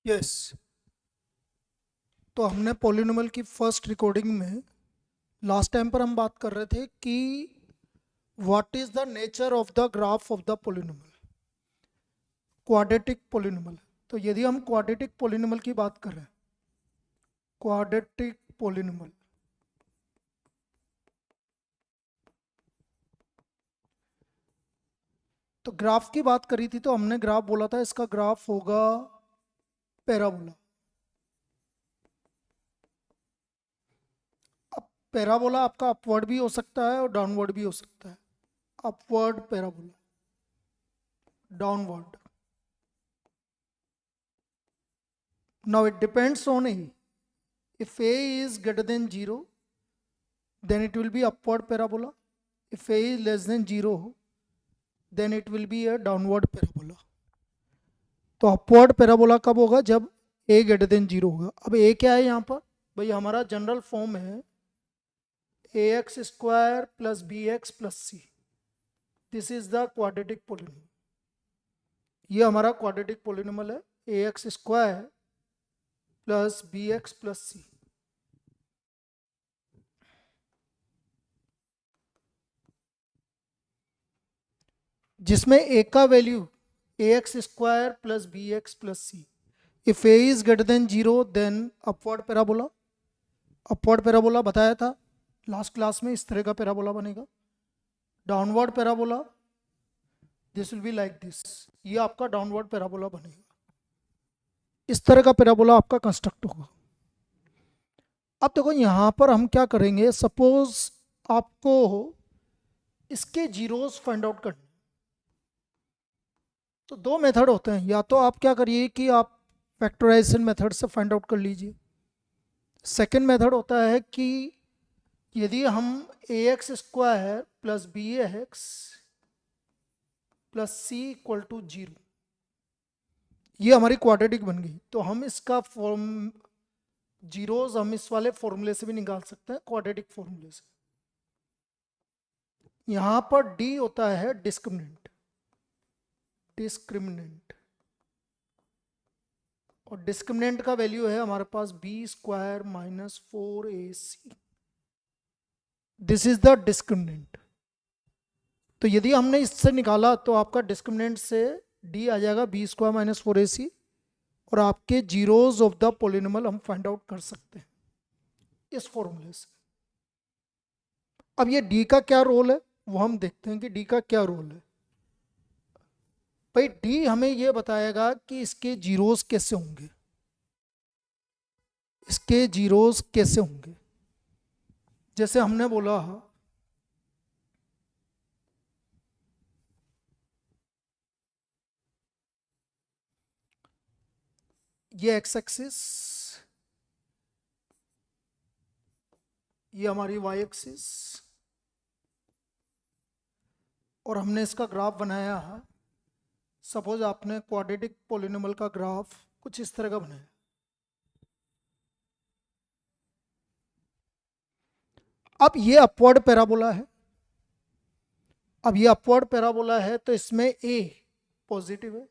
Yes. तो हमने polynomial की फर्स्ट रिकॉर्डिंग में लास्ट टाइम पर हम बात कर रहे थे कि what is the nature of the graph of the polynomial, quadratic polynomial. तो यदि हम क्वाड्रेटिक पॉलिनोमियल की बात करें, क्वाड्रेटिक पॉलिनोमियल, तो ग्राफ की बात करी थी तो हमने ग्राफ बोला था इसका ग्राफ होगा पैराबोला। अब पैराबोला आपका अपवर्ड भी हो सकता है और डाउनवर्ड भी हो सकता है। Upward parabola, downward. Now it depends on A. If A is greater than 0, then it will be upward parabola. If A is less than 0, then it will be a downward parabola. तो upward parabola कब होगा? जब A greater than 0 होगा। अब A क्या है यहाँ पर? भाई हमारा जनरल फॉर्म है ax square plus b x plus c. This is the quadratic polynomial. ये हमारा क्वाड्रेटिक पोलिनोमियल है, ax square plus b x plus c. जिसमें a का value ax square plus b x plus c. If a is greater than 0 then upward parabola. Upward parabola बताया था last class में, इस तरह का पैराबोला बनेगा। Downward parabola, this will be like this. ये आपका डाउनवर्ड पैराबोला बनेगा। इस तरह का पैराबोला आपका कंस्ट्रक्ट होगा। अब देखो यहां पर हम क्या करेंगे, सपोज आपको इसके जीरोस फाइंड आउट करने, तो दो मेथड होते हैं। या तो आप क्या करिए कि आप फैक्टराइजेशन मेथड से फाइंड आउट कर लीजिए। सेकेंड मेथड होता है कि यदि हम a x square plus b x plus c equal to 0, ये हमारी क्वाड्रेटिक बन गई, तो हम इसका फॉर्म जीरोस हम इस वाले फॉर्मूले से भी निकाल सकते हैं, क्वाड्रेटिक फॉर्मूले से। यहां पर डी होता है डिस्क्रिमिनेंट, डिस्क्रिमिनेंट, और डिस्क्रिमिनेंट का वैल्यू है हमारे पास b square minus 4ac। This is the discriminant. तो यदि हमने इससे निकाला तो आपका डिस्क्रिमिनेंट से डी आ जाएगा बी स्क्वायर माइनस 4ac, और आपके जीरोस ऑफ द पॉलिनोमियल हम फाइंड आउट कर सकते हैं इस फॉर्मूले से। अब ये डी का क्या रोल है वो हम देखते हैं कि डी का क्या रोल है। भाई डी हमें ये बताएगा कि इसके जीरोस कैसे होंगे, इसके जीरोस कैसे होंगे। जैसे हमने बोला ये एक्स एक्सिस, ये हमारी वाई एक्सिस, और हमने इसका ग्राफ बनाया है। सपोज आपने क्वाड्रेटिक पॉलिनोमियल का ग्राफ कुछ इस तरह का बनाया। अब ये अपवर्ड पैराबोला है। अब ये अपवर्ड पैराबोला है तो इसमें ए पॉजिटिव है।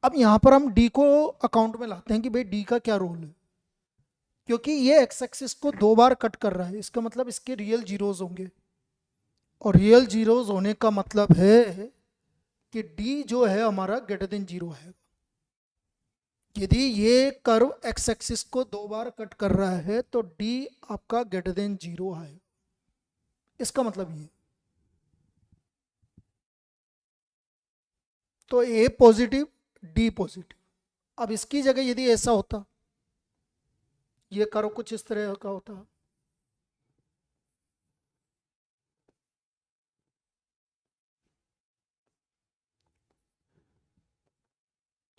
अब यहां पर हम डी को अकाउंट में लाते हैं कि भाई डी का क्या रोल है, क्योंकि ये एक्स एक्सिस को दो बार कट कर रहा है, इसका मतलब इसके रियल जीरोस होंगे, और रियल जीरोस होने का मतलब है कि डी जो है हमारा ग्रेटर देन 0 है। यदि ये कर्व एक्स एक्सिस को दो बार कट कर रहा है तो डी आपका ग्रेटर देन 0 है, इसका मतलब ये। तो ए पॉजिटिव, डी पॉजिटिव। अब इसकी जगह यदि ऐसा होता, ये कर्व कुछ इस तरह का होता,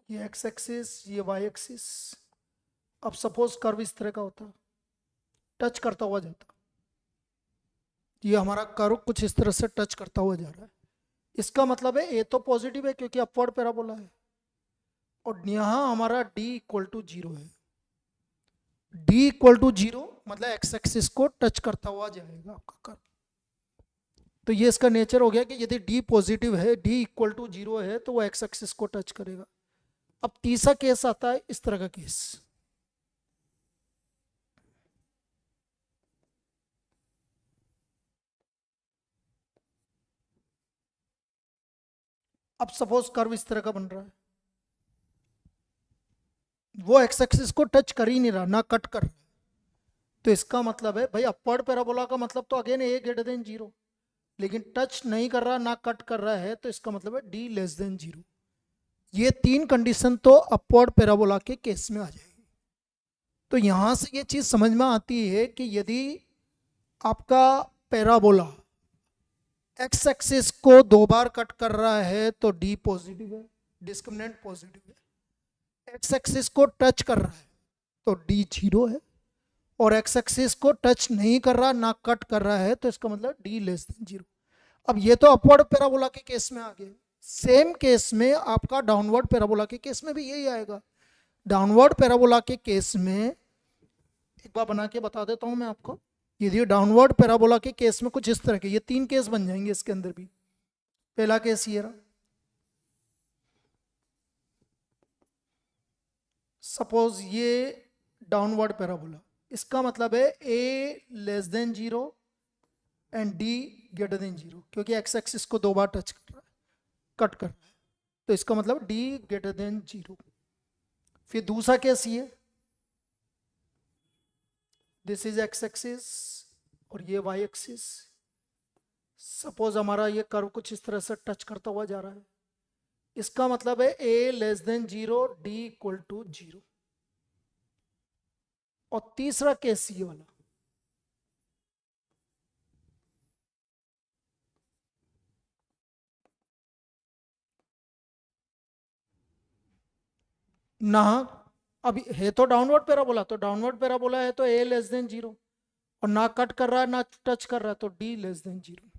ये एक्स एक्सिस, ये वाई एक्सिस। अब सपोज कर्व इस तरह का होता, टच करता हुआ जाता, ये हमारा कर्व कुछ इस तरह से टच करता हुआ जा रहा है। इसका मतलब है ए तो पॉजिटिव है क्योंकि अपवर्ड पैराबोला है, और यहाँ हमारा डी इक्वल टू 0 है। डी इक्वल टू 0 मतलब एक्स एक्सिस को टच करता हुआ जाएगा आपका कर्व। तो ये इसका नेचर हो गया कि यदि डी पॉजिटिव है, डी इक्वल टू 0 है, तो वो एक्स एक्सिस को टच करेगा। अब तीसरा केस आता है इस तरह का केस। अब सपोज कर्व इस तरह का बन रहा है, वो एक्स एक्सिस को टच कर ही नहीं रहा, ना कट कर रहा है। तो इसका मतलब है भाई अपवर्ड पैराबोला का मतलब तो अगेन ए ग्रेटर देन जीरो, लेकिन टच नहीं कर रहा ना कट कर रहा है, तो इसका मतलब है डी लेस देन जीरो। ये तीन कंडीशन तो अपवर्ड पैराबोला के केस में आ जाएगी। तो यहां से ये चीज समझ में आती है कि यदि आपका पैराबोला एक्स एक्सिस को दो बार कट कर रहा है तो डी पॉजिटिव है, डिस्क्रिमिनेंट पॉजिटिव है। एक्स एक्सिस को टच कर रहा है तो डी जीरो है, और एक्स एक्सिस को टच नहीं कर रहा ना कट कर रहा है तो इसका मतलब डी लेस देन जीरो। अब ये तो अपवर्ड पैराबोला के केस में आ गया। सेम केस में आपका डाउनवर्ड पैराबोला के केस में भी यही आएगा। डाउनवर्ड पैराबोला के केस में एक बार बना के बता देता हूं मैं आपको। यदि डाउनवर्ड पैराबोला के केस में कुछ इस तरह के ये तीन केस बन जाएंगे इसके अंदर भी। पहला केस ये रहा, सपोज ये डाउनवर्ड पैराबोला, इसका मतलब है a less than zero and D greater than zero, क्योंकि एक्स एक्सिस को दो बार टच कर रहा है, कट कर रहा है, तो इसका मतलब डी ग्रेटर देन जीरो। फिर दूसरा केस ये, दिस इज एक्स एक्सिस और ये वाई एक्सिस। सपोज हमारा ये कर्व कुछ इस तरह से टच करता हुआ जा रहा है, इसका मतलब है a less than zero D equal to zero. और तीसरा केस ये वाला, ना अभी है तो डाउनवर्ड पैराबोला, तो डाउनवर्ड पैराबोला है तो ए लेस देन जीरो, और ना कट कर रहा है ना टच कर रहा है तो डी लेस देन जीरो।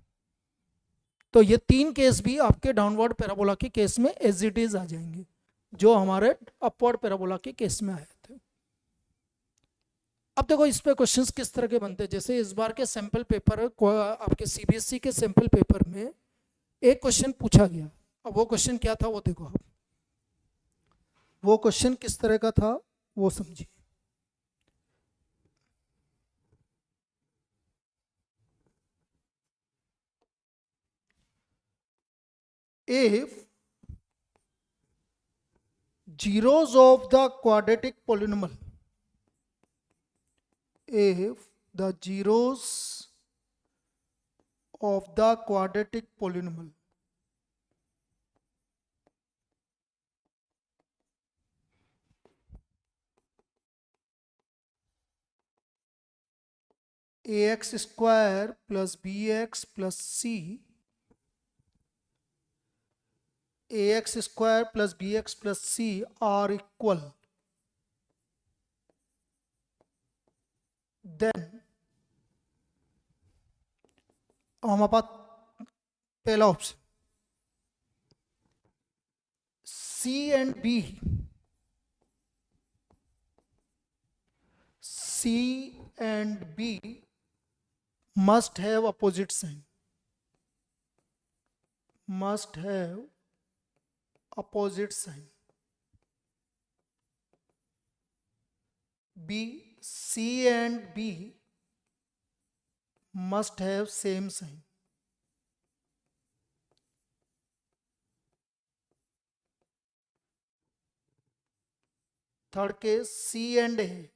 तो ये तीन केस भी आपके डाउनवर्ड पैराबोला के केस में एज इट इज आ जाएंगे, जो हमारे अपवर्ड पैराबोला के केस में आए थे। अब देखो इस पे क्वेश्चंस किस तरह के बनते हैं। जैसे इस बार के सैंपल पेपर आपके सीबीएसई के सैंपल पेपर में एक क्वेश्चन पूछा गया। अब वो क्वेश्चन क्या था वो देखो आप, वो क्वेश्चन किस तरह का था वो समझिए। If zeros of the quadratic polynomial, if the zeros of the quadratic polynomial ax square plus bx plus c, ax square plus bx plus c are equal, then हमारे पास पहला option C and B, C and B must have opposite sign, must have opposite sign. B, C and B must have same sign. Third case, C and A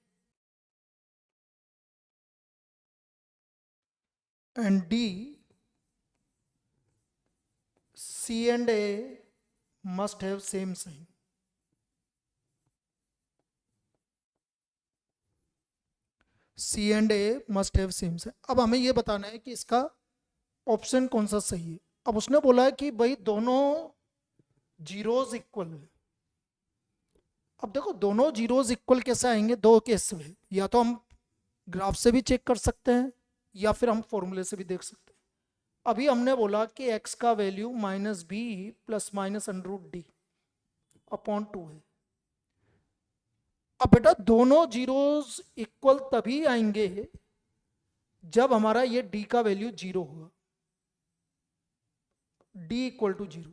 and D, C and A must have same sign. C and A must have same sign. अब हमें ये बताना है कि इसका option कौन सा सही है। अब उसने बोला है कि भाई दोनों जीरोज इक्वल है। अब देखो दोनों जीरोज इक्वल कैसे आएंगे, दो केस में, या तो हम ग्राफ से भी चेक कर सकते हैं या फिर हम फॉर्मूले से भी देख सकते हैं। अभी हमने बोला कि x का value minus B plus minus under D upon two है। अब बेटा दोनों जीरोज इक्वल तभी आएंगे जब हमारा ये d का वैल्यू जीरो होगा, d इक्वल टू जीरो।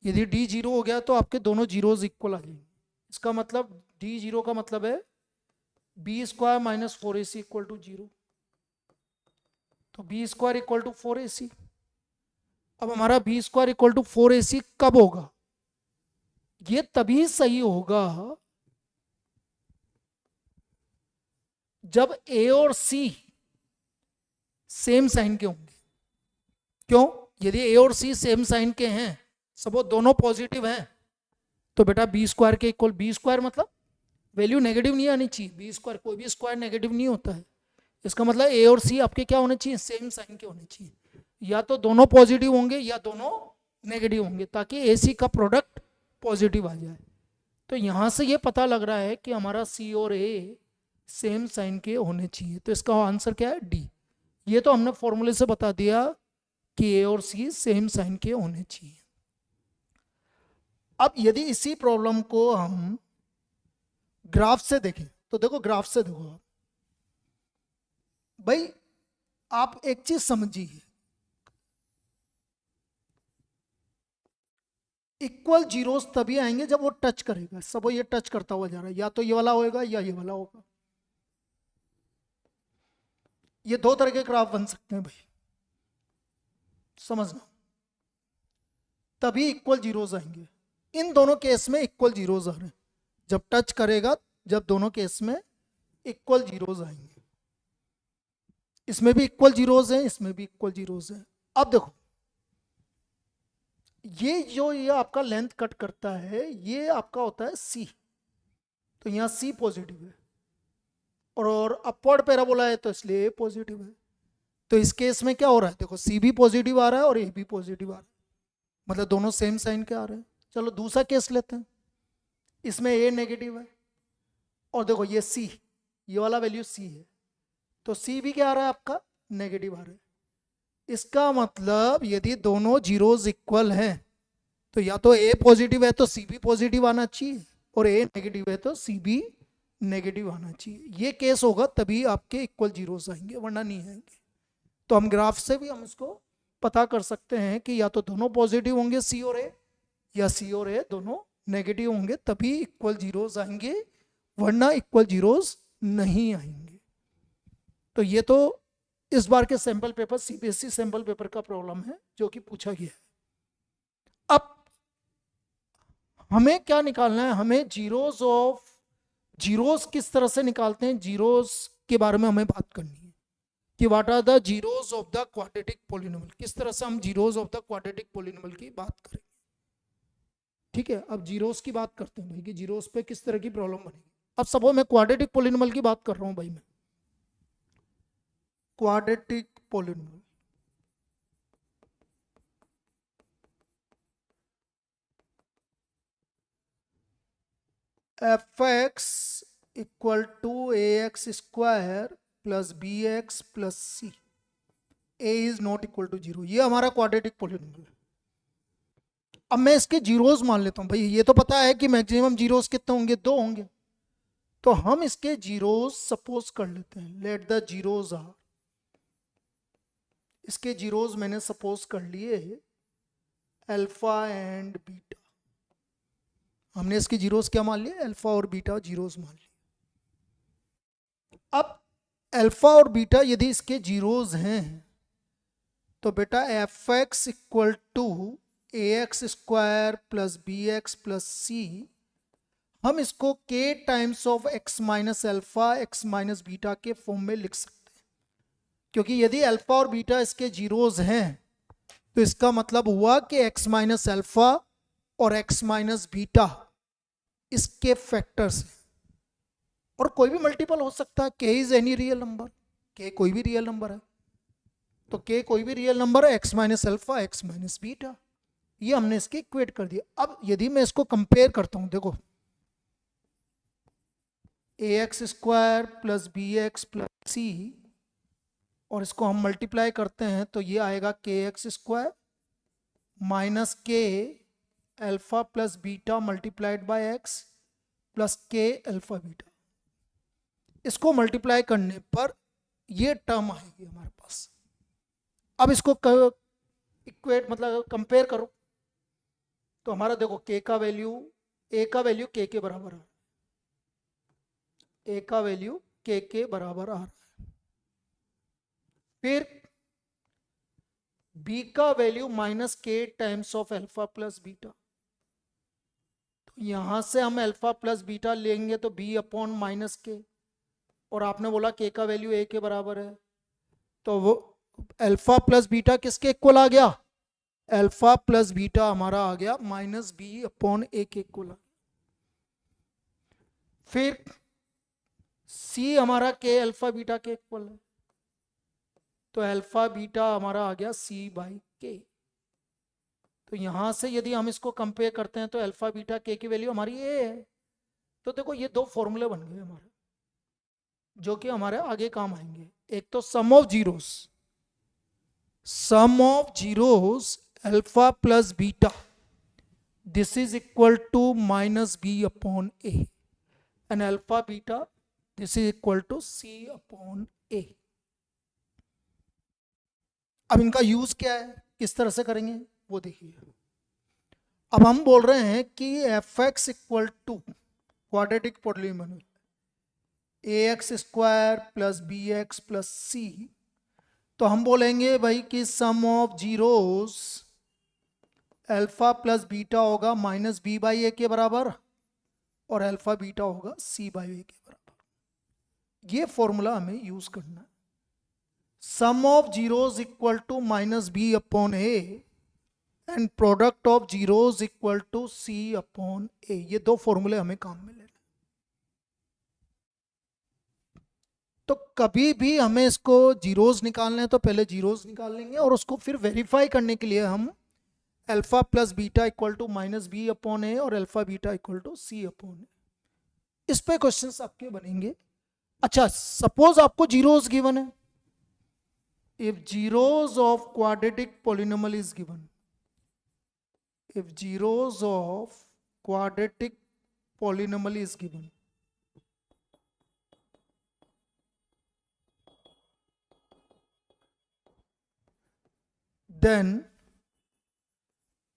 यदि डी जीरो हो गया तो आपके दोनों जीरोज इक्वल आ जाएंगे। इसका मतलब डी जीरो का मतलब है b square minus 4ac equal to zero. तो b square equal to 4ac। अब हमारा B square equal to 4ac कब होगा? ये तभी सही होगा जब ए और सी सेम साइन के होंगे। क्यों? यदि ए और सी सेम साइन के हैं, सपोज दोनों पॉजिटिव हैं, तो बेटा बी स्क्वायर के इक्वल, बी स्क्वायर मतलब वैल्यू नेगेटिव नहीं आनी चाहिए। बी स्क्वायर, कोई भी स्क्वायर नेगेटिव नहीं होता है। इसका मतलब ए और सी आपके क्या होने चाहिए? सेम साइन के होने चाहिए। या तो दोनों पॉजिटिव होंगे या दोनों नेगेटिव होंगे, ताकि ए सी का प्रोडक्ट पॉजिटिव आ जाए। तो यहां से ये पता लग रहा है कि हमारा सी और ए सेम साइन के होने चाहिए। तो इसका आंसर क्या है? डी। ये तो हमने फॉर्मूले से बता दिया कि ए और सी सेम साइन के होने चाहिए। अब यदि इसी प्रॉब्लम को हम ग्राफ से देखें, तो देखो ग्राफ से देखो आप भाई, आप एक चीज समझिए, इक्वल जीरोस तभी आएंगे जब वो टच करेगा। सब ये टच करता हुआ जा रहा है, या तो ये वाला होएगा या ये वाला होगा। ये दो तरह के ग्राफ बन सकते हैं भाई, समझना। तभी इक्वल जीरोस आएंगे। इन दोनों केस में इक्वल जीरोस आ रहे हैं, जब टच करेगा, जब दोनों केस में इक्वल जीरोस आएंगे। इसमें भी इक्वल जीरोस हैं, इसमें भी इक्वल जीरोस हैं। अब देखो, ये आपका लेंथ कट करता है, ये आपका होता है सी। तो यहां सी पॉजिटिव है और अपवर्ड पैराबोला है, तो इसलिए ए पॉजिटिव है। तो इस केस में क्या हो रहा है? देखो, सी भी पॉजिटिव आ रहा है और ए भी पॉजिटिव आ रहा है, मतलब दोनों सेम साइन के आ रहे हैं। चलो दूसरा केस लेते हैं, इसमें ए नेगेटिव है और देखो ये सी, ये वाला वैल्यू सी है, तो सी भी क्या आ रहा है आपका? नेगेटिव आ रहा है। इसका मतलब यदि दोनों जीरोज इक्वल हैं, तो या तो ए पॉजिटिव है तो सी भी पॉजिटिव आना चाहिए, और ए नेगेटिव है तो सी भी नेगेटिव आना चाहिए। ये केस होगा तभी आपके इक्वल जीरोस आएंगे, वरना नहीं आएंगे। तो हम ग्राफ से भी हम इसको पता कर सकते हैं कि या तो दोनों पॉजिटिव होंगे सी और ए, या सी और ए दोनों नेगेटिव होंगे, तभी इक्वल जीरोस आएंगे, वरना इक्वल जीरोस नहीं आएंगे। तो ये तो इस बार के sample paper, CBSE sample paper का प्रॉब्लम है जो कि पूछा गया है। अब हमें क्या निकालना है? हमें जीरोस किस तरह से निकालते हैं, जीरोस के बारे में हमें बात करनी है कि what are the zeros of the quadratic polynomial. किस तरह से हम zeros of the quadratic polynomial की बात करेंगे। ठीक है, अब जीरोस की बात करते हैं भाई कि जीरोस पे किस तरह की प्रॉब्लम बनेगी। अब सपोज मैं क्वाड्रेटिक पॉलिनोमियल की बात कर रहा हूं भाई, मैं quadratic polynomial, f x equal to a x square plus b x plus c, a is not equal to zero. ये हमारा क्वाड्रेटिक पॉलिनोमियल। अब मैं इसके जीरोस मान लेता हूं भाई, ये तो पता है कि मैक्सिमम जीरोस कितने होंगे? 2 होंगे। तो हम इसके जीरोस सपोज कर लेते हैं, लेट द जीरोस आर, इसके जीरोस मैंने सपोज कर लिए अल्फा एंड बीटा। हमने इसके जीरोस क्या मान लिए? अल्फा और बीटा जीरोस मान लिए। अब अल्फा और बीटा यदि इसके जीरोस हैं, तो बेटा f x equal to a x square plus b x plus c, हम इसको k times of x minus alpha x minus beta के फॉर्म में लिख सकते हैं। क्योंकि यदि अल्फा और बीटा इसके जीरोस हैं, तो इसका मतलब हुआ कि एक्स माइनस अल्फा और एक्स माइनस बीटा इसके फैक्टर्स हैं, और कोई भी मल्टीपल हो सकता है। के इज एनी रियल नंबर, के कोई भी रियल नंबर है, तो के कोई भी रियल नंबर है, x minus alpha x minus beta, ये हमने इसके इक्वेट कर दिया। अब यदि मैं इसको कंपेयर करता हूं, देखो a x square plus b x plus c, और इसको हम मल्टीप्लाई करते हैं तो ये आएगा के एक्स स्क्वायर माइनस के alpha plus beta multiplied by x plus के अल्फा बीटा। इसको मल्टीप्लाई करने पर ये टर्म आएगी हमारे पास। अब इसको इक्वेट मतलब कंपेयर करो, तो हमारा देखो k का वैल्यू, a का वैल्यू k के बराबर है, a का वैल्यू k के बराबर आ रहा है। फिर b का value minus k times of alpha plus beta, तो यहां से हम अल्फा प्लस बीटा लेंगे तो b अपॉन माइनस के, और आपने बोला k का वैल्यू a के बराबर है, तो वो अल्फा प्लस बीटा किसके इक्वल आ गया, अल्फा प्लस बीटा हमारा आ गया माइनस बी अपॉन ए के इक्वल। फिर c हमारा k अल्फा बीटा के इक्वल है, तो अल्फा बीटा हमारा आ गया c बाई के। तो यहां से यदि हम इसको कंपेयर करते हैं तो अल्फा बीटा के की वैल्यू हमारी a है। तो देखो ये दो फॉर्मूले बन गए हमारे, जो कि हमारे आगे काम आएंगे। एक तो sum of zeros, sum of zeros alpha plus beta, this is equal to minus b upon a, and alpha beta this is equal to C upon a. अब इनका यूज क्या है, किस तरह से करेंगे वो देखिए। अब हम बोल रहे हैं कि f x equal to quadratic polynomial a x square plus b x plus c, तो हम बोलेंगे भाई कि sum of zeros alpha plus beta होगा माइनस बी बाई ए के बराबर, और अल्फा बीटा होगा सी बाई ए के बराबर। ये फॉर्मूला हमें यूज करना है। Sum of zeros equal to minus b upon a and product of zeros equal to C upon a, ये दो फॉर्मूले हमें काम में लेने। तो कभी भी हमें इसको जीरोस निकालने हैं तो पहले जीरोस निकाल लेंगे, और उसको फिर वेरीफाई करने के लिए हम alpha plus beta equal to minus b upon a और alpha beta equal to C upon a, इस पे क्वेश्चंस आपके बनेंगे। अच्छा, सपोज आपको जीरोस गिवन है, if zeros of quadratic polynomial is given, if zeros of quadratic polynomial is given, then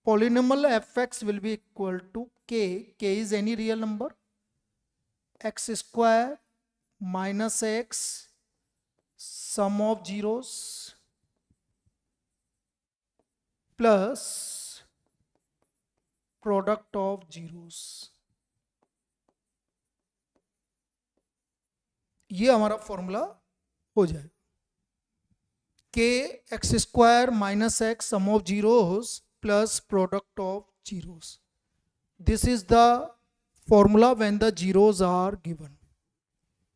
polynomial fx will be equal to k, k is any real number, x square minus x sum of zeros plus product of zeros. ये हमारा formula हो जाए, k x square minus x sum of zeros plus product of zeros. This is the formula when the zeros are given.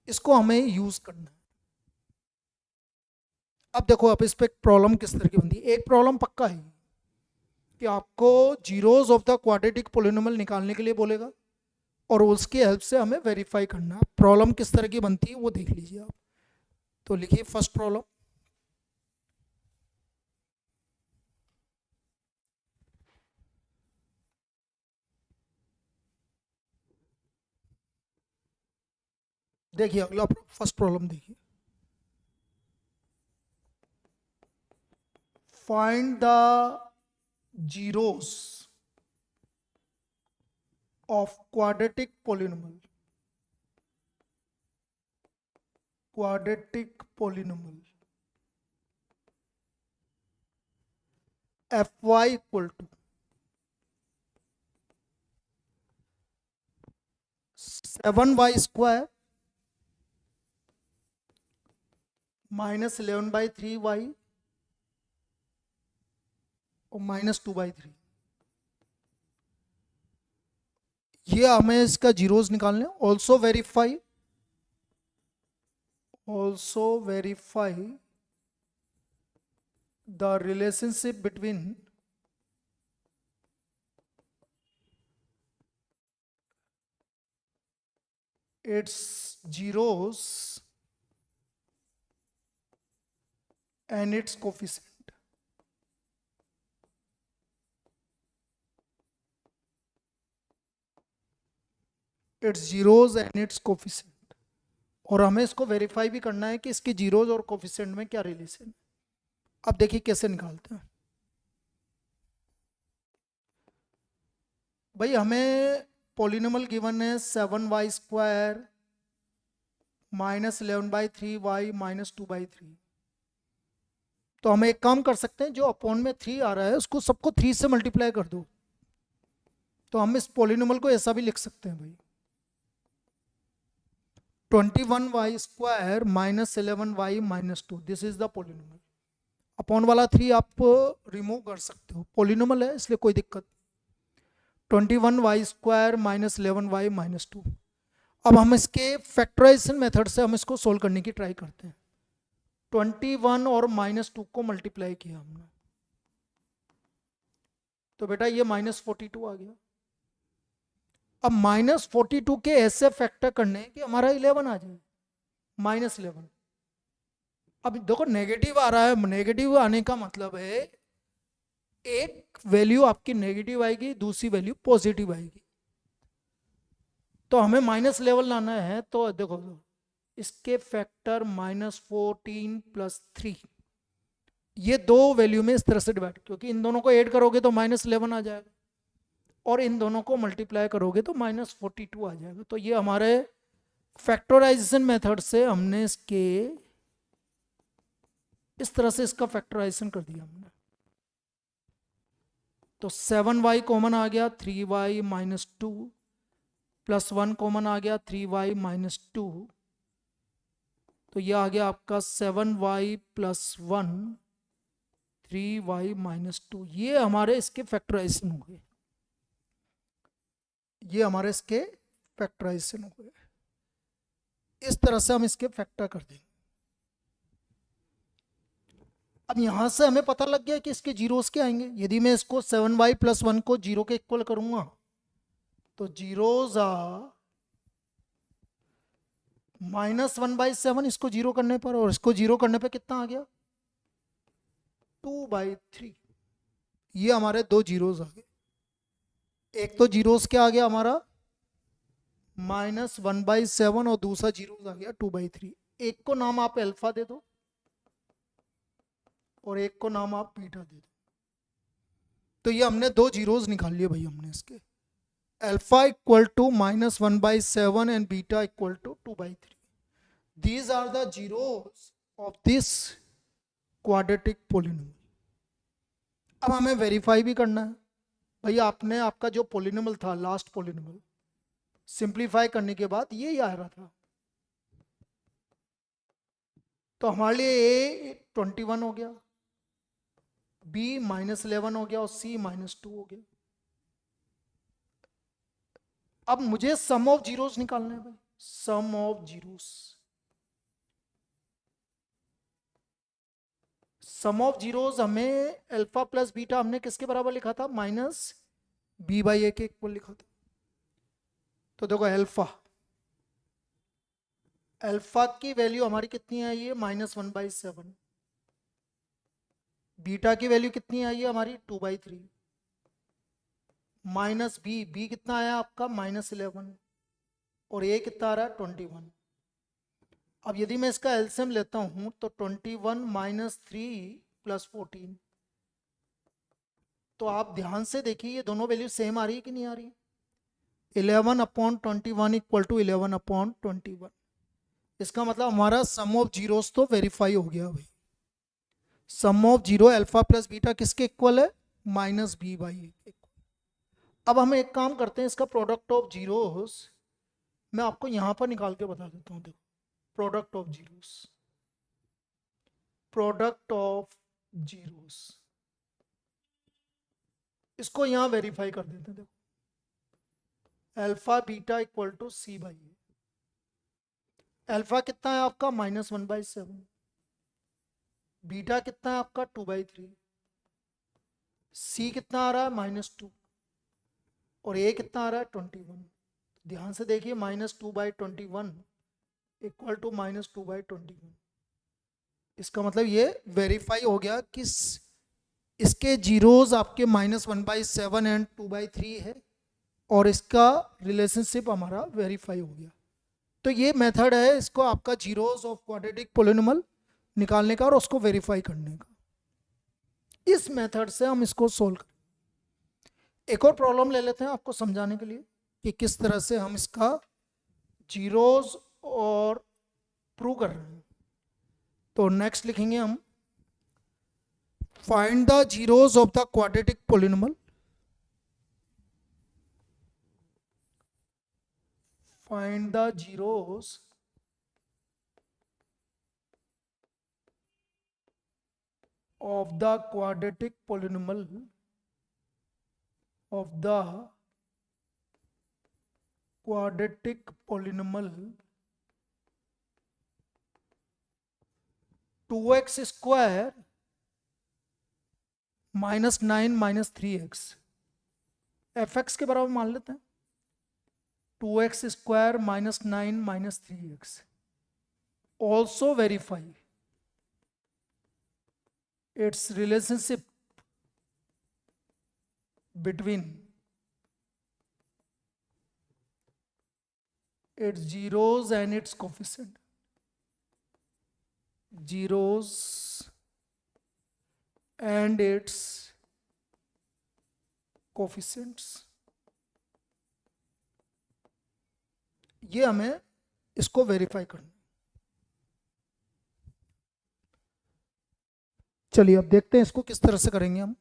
इसको हमें use करना है। अब देखो, अब इस पे प्रॉब्लम किस तरह की बनती है। एक प्रॉब्लम पक्का है कि आपको zeros of the quadratic polynomial निकालने के लिए बोलेगा, और उसकी हेल्प से हमें वेरीफाई करना है। प्रॉब्लम किस तरह की बनती है वो देख लीजिए आप। तो लिखिए फर्स्ट प्रॉब्लम, देखिए अगला फर्स्ट प्रॉब्लम देखिए। Find the zeros of quadratic polynomial, quadratic polynomial fy equal to 7y square minus 11/3y और minus 2/3। ये हमें इसका जीरोस निकालने। Also verify the relationship between its zeros and its coefficient। It's zeros and its coefficient, और हमें इसको verify भी करना है कि इसके जीरोज और कोफिशिएंट में क्या रिलेशन है। अब देखिए कैसे निकालते हैं। भाई हमें पॉलिनोमियल गिवन है 7y² माइनस 11/3y माइनस 2/3। तो हम एक काम कर सकते हैं, जो अपॉन में 3 आ रहा है उसको सबको 3 से मल्टीप्लाई कर दो। तो हम इस पॉलिनोमियल को ऐसा भी लिख सकते हैं भाई, 21y² minus 11y minus 2, this is the polynomial. Upon वाला 3 आप रिमूव कर सकते हो, पॉलिनोमियल है इसलिए कोई दिक्कत। 21y² minus 11y minus 2। अब हम इसके फैक्टराइजेशन मेथड से हम इसको सोल्व करने की ट्राई करते हैं। 21 और -2 को मल्टीप्लाई किया हमने, तो बेटा ये -42 आ गया। अब -42 के ऐसे फैक्टर करने कि हमारा 11 आ जाए, -11। अब देखो नेगेटिव आ रहा है, नेगेटिव आने का मतलब है एक वैल्यू आपकी नेगेटिव आएगी, दूसरी वैल्यू पॉजिटिव आएगी। तो हमें -11 लाना है, तो देखो इसके फैक्टर -14 + 3, ये दो वैल्यू में इस तरह से डिवाइड, क्योंकि इन दोनों को ऐड करोगे तो -11 आ जाएगा और इन दोनों को मल्टीप्लाई करोगे तो -42 आ जाएगा। तो ये हमारे फैक्टराइजेशन मेथड से हमने इसके इस तरह से इसका फैक्टराइजेशन कर दिया हमने। तो 7y कॉमन आ गया, 3y माइनस 2 प्लस 1 कॉमन आ गया, 3y माइनस 2। तो ये आ गया आपका 7y + 1 3y माइनस 2। ये हमारे इसके फैक्टराइजेशन हो गए, ये हमारे इसके फैक्टराइजेशन हो गए। इस तरह से हम इसके फैक्टर कर देंगे। अब यहां से हमें पता लग गया कि इसके जीरोस क्या आएंगे। यदि मैं इसको 7y + 1 को 0 के इक्वल करूंगा तो जीरोस आ -1/7 इसको 0 करने पर, और इसको 0 करने पर कितना आ गया 2/3। ये हमारे दो जीरोस आ गए। एक तो जीरोस क्या आ गया हमारा -1/7 और दूसरा जीरोस आ गया 2/3। एक को नाम आप अल्फा दे दो और एक को नाम आप बीटा दे दो। तो ये हमने दो जीरोस निकाल लिए भाई हमने इसके, alpha equal to -1/7 and beta equal to 2/3। These are the zeros of this quadratic polynomial. अब हमें वेरीफाई भी करना है भाई, आपने आपका जो पॉलिनोमियल था लास्ट पॉलिनोमियल सिंप्लीफाई करने के बाद ये आ रहा था। तो हमारे लिए ए 21 हो गया, बी -11 हो गया और सी -2 हो गया। अब मुझे सम ऑफ जीरोस निकालना है भाई, sum of zeros. Sum of zeros हमें अल्फा प्लस बीटा हमने किसके बराबर लिखा था, -b/a के इक्वल लिखा था। तो देखो अल्फा की वैल्यू हमारी कितनी आई है -1/7, बीटा की वैल्यू कितनी आई है हमारी 2/3, माइनस बी कितना आया आपका -11 और ए कितना आ रहा है 21। अब यदि मैं इसका एलसीएम लेता हूं तो 21 - 3 + 14। तो आप ध्यान से देखिए ये दोनों वैल्यू सेम आ रही है कि नहीं आ रही। 11/21 = 11/21। इसका मतलब हमारा सम ऑफ जीरोस तो वेरीफाई हो गया भाई। Sum of zero alpha plus beta किसके इक्वल है, -b/a। अब हम एक काम करते हैं, इसका प्रोडक्ट ऑफ जीरोस मैं आपको यहां पर निकाल के बता देता हूं। देखो product of zeros, product of zeros, इसको यहां वेरीफाई कर देते हैं। देखो alpha beta equal to c/a। Alpha कितना है आपका -1/7, बीटा कितना है आपका 2/3, सी कितना आ रहा है -2 और ए कितना आ रहा है 21। ध्यान से देखिए -2/21 इक्वल टू -2/21। इसका मतलब ये वेरीफाई हो गया कि इसके जीरोस आपके -1/7 एंड 2/3 है और इसका रिलेशनशिप हमारा वेरीफाई हो गया। तो ये मेथड है इसको आपका जीरोस ऑफ क्वाड्रेटिक पॉलिनोमियल निकालने का और उसको वेरीफाई करने का। इस मेथड से हम इसको सोल्व करें। एक और प्रॉब्लम ले लेते हैं आपको समझाने के लिए कि किस तरह से हम इसका जीरोस और प्रूव कर रहे हैं। तो नेक्स्ट लिखेंगे हम, find the zeros of the quadratic polynomial. Find the zeros of the quadratic polynomial of the quadratic polynomial 2x square minus 9 minus 3x F x के बराबर मान लेते हैं। 2x square minus 9 minus 3x also verify its relationship between its zeros and its coefficient. Zeros and its coefficients. ये हमें इसको verify करना। चलिए अब देखते हैं इसको किस तरह से करेंगे हम।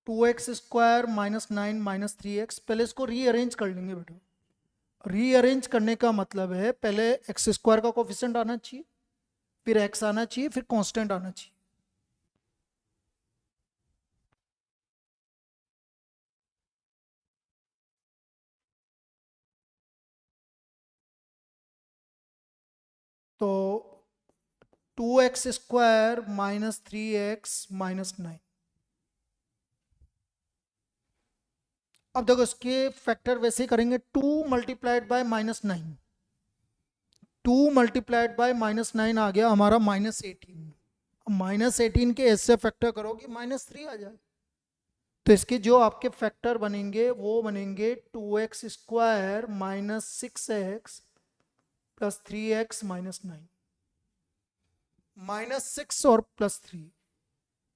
Two x square minus 9 minus 3x, पहले इसको रीअरेंज कर लेंगे बेटा। रीअरेंज करने का मतलब है पहले एक्स स्क्वायर का कोफिशिएंट आना चाहिए, फिर एक्स आना चाहिए, फिर कांस्टेंट आना चाहिए। तो 2x square minus 3x minus 9। अब देखो इसके फैक्टर वैसे ही करेंगे, 2 multiplied by minus 9, 2 multiplied by minus 9 आ गया हमारा माइनस 18। माइनस 18 के ऐसे फैक्टर करोगे माइनस 3 आ जाए। तो इसके जो आपके फैक्टर बनेंगे वो बनेंगे 2x square minus 6x plus 3x minus 9, minus 6 और प्लस 3।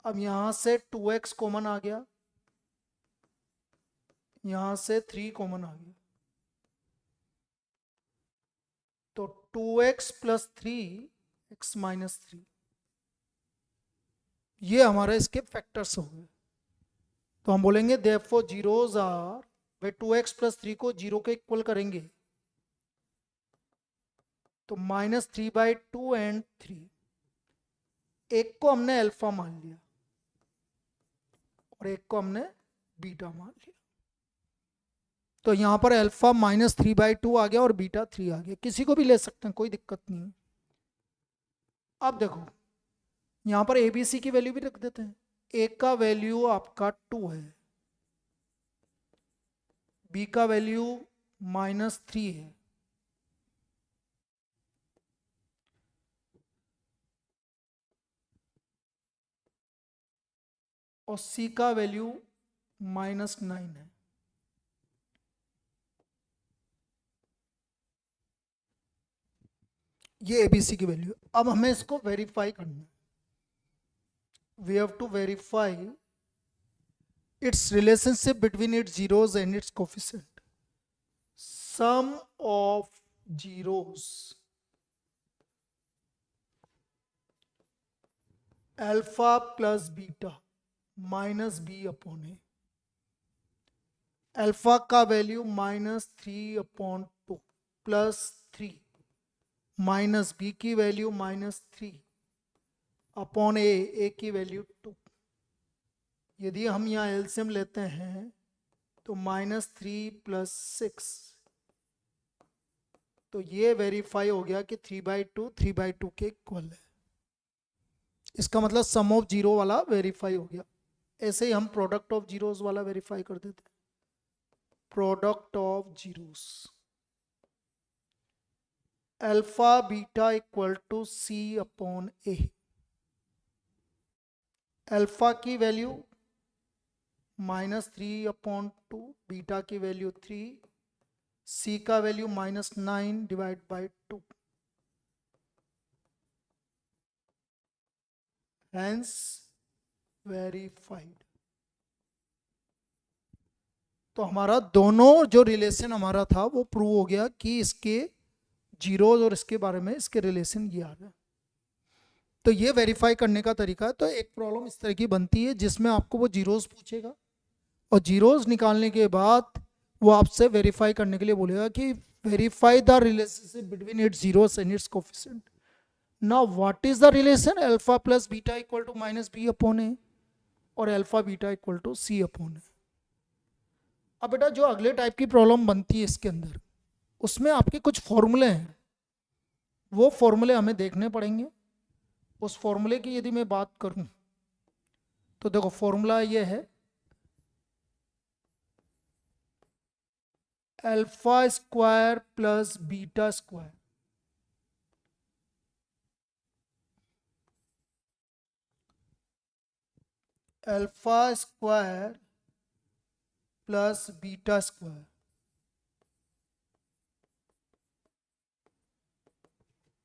अब यहां से 2x कॉमन आ गया, यहां से 3 कॉमन आ गया, तो 2x प्लस 3x माइनस 3, ये हमारे इसके फैक्टर्स हो गए। तो हम बोलेंगे देयरफॉर जीरोस आर, वे 2x प्लस 3 को जीरो के इक्वल करेंगे, तो माइनस 3/2 एंड 3। एक को हमने अल्फा मान लिया और एक को हमने बीटा मान लिया। तो यहां पर अल्फा माइनस 3/2 आ गया और बीटा 3 आ गया। किसी को भी ले सकते हैं, कोई दिक्कत नहीं है। अब देखो यहां पर एबीसी की वैल्यू भी रख देते हैं। ए का वैल्यू आपका 2 है, बी का वैल्यू माइनस 3 है, और सी का वैल्यू माइनस 9 है। ये एबीसी की वैल्यू। अब हमें इसको वेरीफाई करना है। We have to verify its relationship between its zeros and its coefficient. Sum of zeros alpha plus beta minus b upon a. Alpha का value minus 3/2 plus 3 minus b की value minus 3 upon a की value 2। यदि हम यहाँ LCM लेते हैं तो minus 3 plus 6, तो ये वेरीफाई हो गया कि 3/2 3/2 के इक्वल है। इसका मतलब सम ऑफ जीरो वाला वेरीफाई हो गया। ऐसे ही हम प्रोडक्ट ऑफ जीरोस वाला वेरीफाई कर देते हैं। Product of zeros alpha beta equal to C upon A. Alpha की वैल्यू -3/2, बीटा की वैल्यू 3, सी का वैल्यू -9/2। Hence verified. तो हमारा दोनों जो रिलेशन हमारा था वो प्रूव हो गया कि इसके जीरोज और इसके बारे में इसके रिलेशन ये आ गया। तो ये वेरीफाई करने का तरीका है। तो एक प्रॉब्लम इस तरह की बनती है जिसमें आपको वो जीरोज पूछेगा और जीरोज निकालने के बाद वो आपसे वेरीफाई करने के लिए बोलेगा कि verify the relationship between its zeros and its coefficient. Now what is the relation? Alpha plus beta equal to minus b upon a और alpha beta equal to C upon a. अब बेटा जो अगले टाइप की problem बनती है इसके अंदर, उसमें आपके कुछ फॉर्मूले हैं, वो फॉर्मूले हमें देखने पड़ेंगे। उस फॉर्मूले की यदि मैं बात करूं तो देखो फॉर्मूला ये है alpha square plus beta square. Alpha square plus beta square,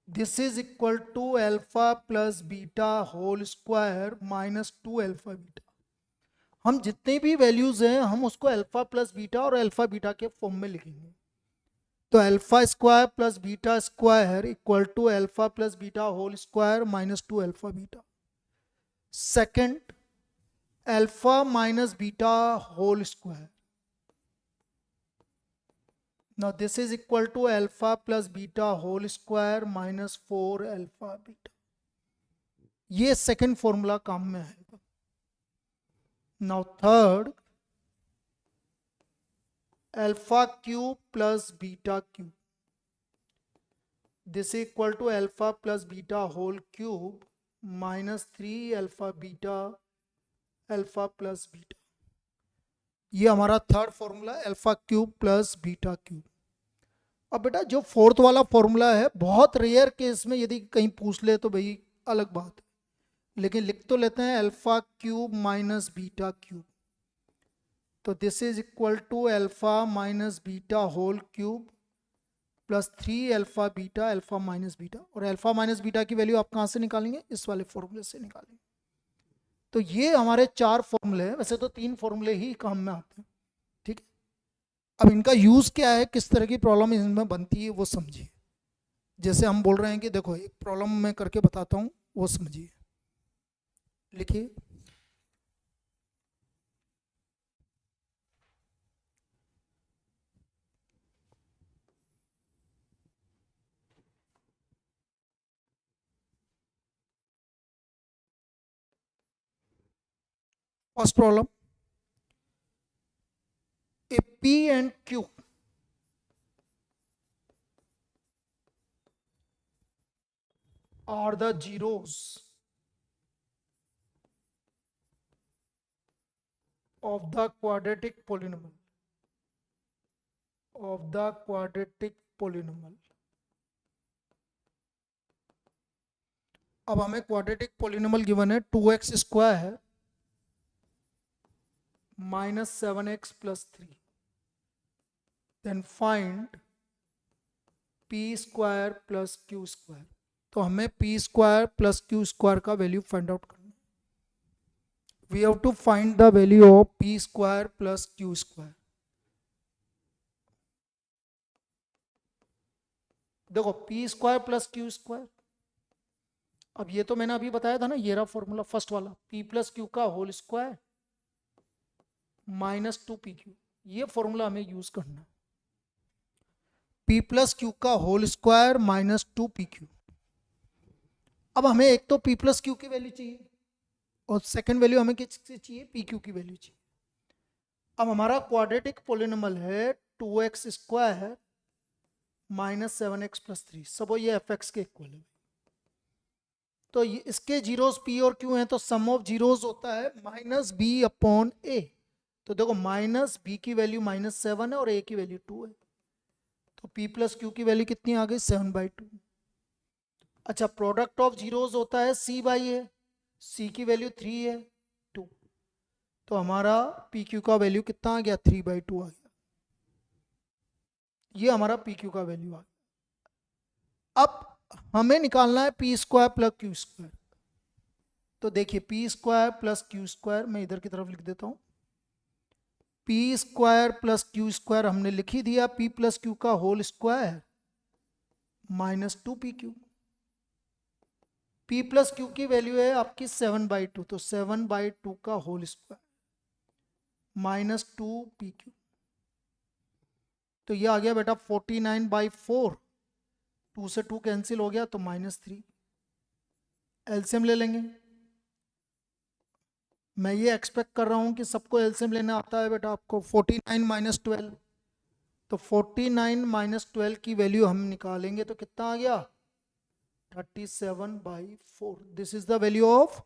this is equal to alpha plus beta whole square minus two alpha beta. हम जितने भी वैल्यूज हैं हम उसको अल्फा प्लस बीटा और अल्फा बीटा के फॉर्म में लिखेंगे। तो alpha square plus beta square equal to alpha plus beta whole square minus two alpha beta. Second, alpha minus beta whole square, now this is equal to alpha plus beta whole square minus 4 alpha beta। ये second formula काम में आएगा। Now third, alpha cube plus beta cube, this equal to alpha plus beta whole cube minus 3 alpha beta alpha plus beta. ये हमारा third formula alpha cube plus beta cube. अब बेटा जो fourth वाला formula है बहुत रेयर केस में यदि कहीं पूछ ले तो भाई अलग बात है, लेकिन लिख तो लेते हैं alpha cube minus beta cube. तो this is equal to alpha minus beta whole cube plus 3 alpha beta alpha minus beta. और अल्फा माइनस बीटा की वैल्यू आप कहाँ से निकालेंगे? इस वाले फॉर्मूले से निकालेंगे। तो ये हमारे 4 फॉर्मूले हैं, वैसे तो 3 फॉर्मूले ही काम में आते हैं, ठीक है। अब इनका यूज क्या है, किस तरह की प्रॉब्लम इनमें बनती है वो समझिए। जैसे हम बोल रहे हैं कि देखो एक प्रॉब्लम मैं करके बताता हूँ, वो समझिए। लिखिए, first problem, A P and Q are the zeros of the quadratic polynomial अब हमें क्वाड्रेटिक पोलिनोमियल गिवन है 2x स्क्वायर है minus 7x plus 3, then find p square plus q square. तो हमें p square plus q square का value find out करना है। We have to find the value of p square plus q square. देखो p square plus q square, अब ये तो मैंने अभी बताया था ना, ये रहा फॉर्मूला फर्स्ट वाला, पी प्लस क्यू का होल स्क्वायर माइनस 2pq। ये फॉर्मूला हमें यूज करना है, पी प्लस क्यू का होल स्क्वायर माइनस 2pq। अब हमें एक तो पी प्लस क्यू की वैल्यू चाहिए और सेकंड वैल्यू हमें किसकी चाहिए? पी क्यू की वैल्यू चाहिए। अब हमारा क्वाड्रेटिक पोलिनोमियल है 2x square minus 7x plus 3, सब ये एफ एक्स के इक्वल है। तो इसके जीरोस पी और क्यू हैं, तो सम ऑफ जीरोस होता है माइनस बी अपॉन ए। तो देखो माइनस बी की वैल्यू माइनस 7 है और ए की वैल्यू 2 है, तो पी प्लस क्यू की वैल्यू कितनी आ गई? 7/2। अच्छा, प्रोडक्ट ऑफ जीरोस होता है सी बाई ए, सी की वैल्यू 3 है 2, तो हमारा पी क्यू का वैल्यू कितना आ गया? 3/2 आ गया। ये हमारा पी क्यू का वैल्यू आ गया। अब हमें निकालना है p square plus q square. तो देखिए p square plus q square, मैं इधर की तरफ लिख देता हूं, p square plus q square हमने लिख ही दिया, पी प्लस क्यू का whole square minus 2pq। P plus q की वैल्यू है आपकी 7/2, तो 7/2 का होल स्क्वायर माइनस 2pq। तो ये आ गया बेटा 49/4, 2 से 2 कैंसिल हो गया तो -3। एलसीएम ले लेंगे। मैं ये एक्सपेक्ट कर रहा हूं कि सबको एलसीएम लेना आता है बेटा आपको। 49 माइनस 12, तो 49 माइनस 12 की वैल्यू हम निकालेंगे तो कितना आ गया 37/4। This is the value of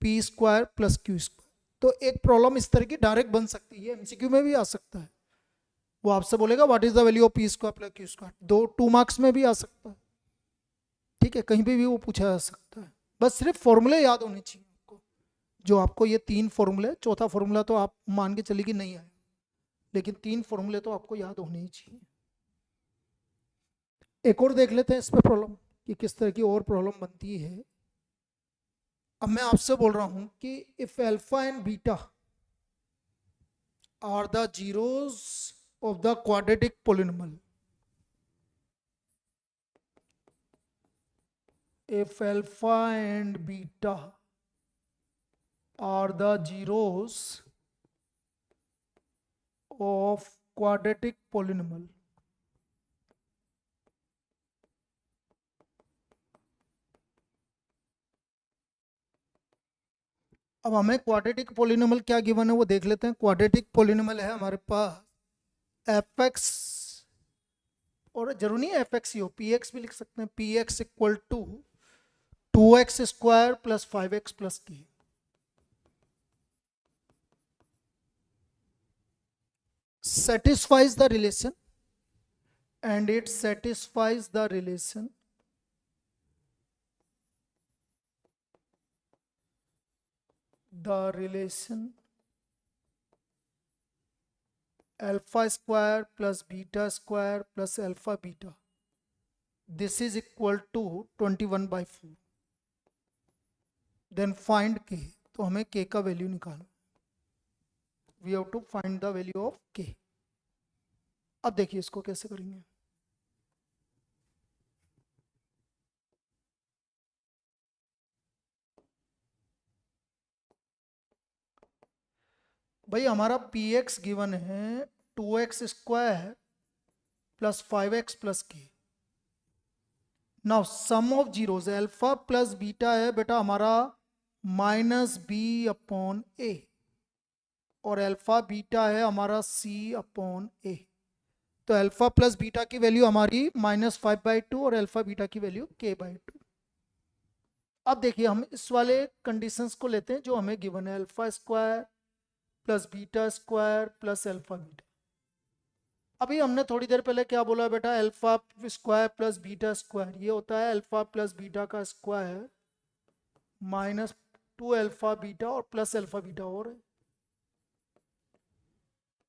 p square plus q square. तो एक प्रॉब्लम इस तरह की डायरेक्ट बन सकती है, एमसीक्यू में भी आ सकता है। वो आपसे बोलेगा what is the value of p square plus q square, 2 marks में भी आ सकता है, ठीक है, कहीं भी वो पूछा जा सकता है। बस सिर्फ फॉर्मूले याद होने चाहिए आपको, जो आपको ये 3 फॉर्मूले, चौथा फॉर्मूला तो आप मान के चलिए कि नहीं आए, लेकिन 3 फॉर्मूले तो आपको याद होने ही चाहिए। एक और देख लेते हैं इस पर प्रॉब्लम कि किस तरह की और प्रॉब्लम बनती है। अब मैं आपसे बोल रहा हूं कि if alpha and beta are the zeros of the quadratic polynomial, if alpha and beta are the zeros of quadratic polynomial, अब हमें क्वाड्रेटिक पोलिनोमियल क्या गिवन है वो देख लेते हैं। क्वाड्रेटिक पोलिनोमियल है हमारे पास एफ एक्स, और जरूरी नहीं है एफ एक्स ही हो, पी एक्स भी लिख सकते हैं, p x equal to 2x square plus 5x plus k. satisfies the relation, and it satisfies the relation alpha square plus beta square plus alpha beta, this is equal to 21/4। then find k, तो हमें k का value निकालना, we have to find the value of k। अब देखिए इसको कैसे करेंगे। भाई हमारा पी एक्स गिवन है 2x square plus 5x plus k. Now sum of zeros, alpha plus beta है बेटा हमारा -b/a, और अल्फा बीटा है हमारा c/a। तो अल्फा प्लस बीटा की वैल्यू हमारी -5/2 और अल्फा बीटा की वैल्यू k/2। अब देखिए हम इस वाले कंडीशंस को लेते हैं जो हमें गिवन है, alpha square plus beta square plus alpha beta. अभी हमने थोड़ी देर पहले क्या बोला बेटा, alpha square plus beta square ये होता है अल्फा प्लस बीटा का स्क्वायर माइनस 2 अल्फा बीटा और प्लस अल्फा बीटा और है।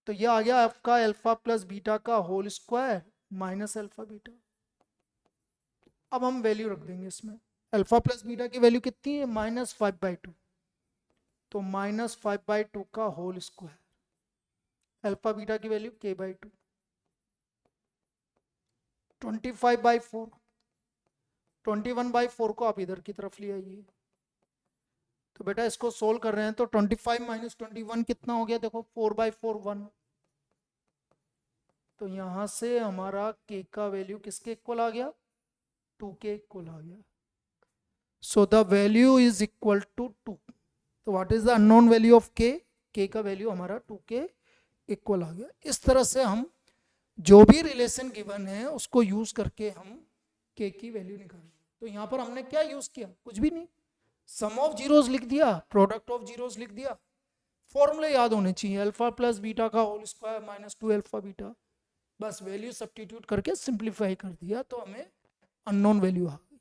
तो ये आ गया आपका अल्फा प्लस बीटा का whole square minus alpha beta. अब हम वैल्यू रख देंगे इसमें, अल्फा प्लस बीटा की वैल्यू कितनी है -5/2, तो -5/2 का होल स्क्वायर, अल्फा बीटा की वैल्यू k/2, 25/4, 21/4 को आप इधर की तरफ ले आइए। तो बेटा इसको सोल्व कर रहे हैं तो 25 माइनस 21 कितना हो गया, देखो 4/4 1। तो यहां से हमारा k का वैल्यू किसके इक्वल आ गया, 2 के इक्वल आ गया। So the value is equal to 2। तो what is the unknown value of k, k का वैल्यू हमारा 2 के इक्वल आ गया। इस तरह से हम जो भी रिलेशन गिवन है उसको यूज करके हम k की वैल्यू निकालेंगे। तो यहाँ पर हमने क्या यूज किया, कुछ भी नहीं, सम ऑफ जीरोस लिख दिया, प्रोडक्ट ऑफ जीरोस लिख दिया। फॉर्मूले याद होने चाहिए, अल्फा प्लस बीटा का whole square minus 2 alpha beta, बस वैल्यू सब्स्टिट्यूट करके सिंप्लीफाई कर दिया तो हमें अननोन वैल्यू आ गई।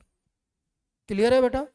क्लियर है बेटा।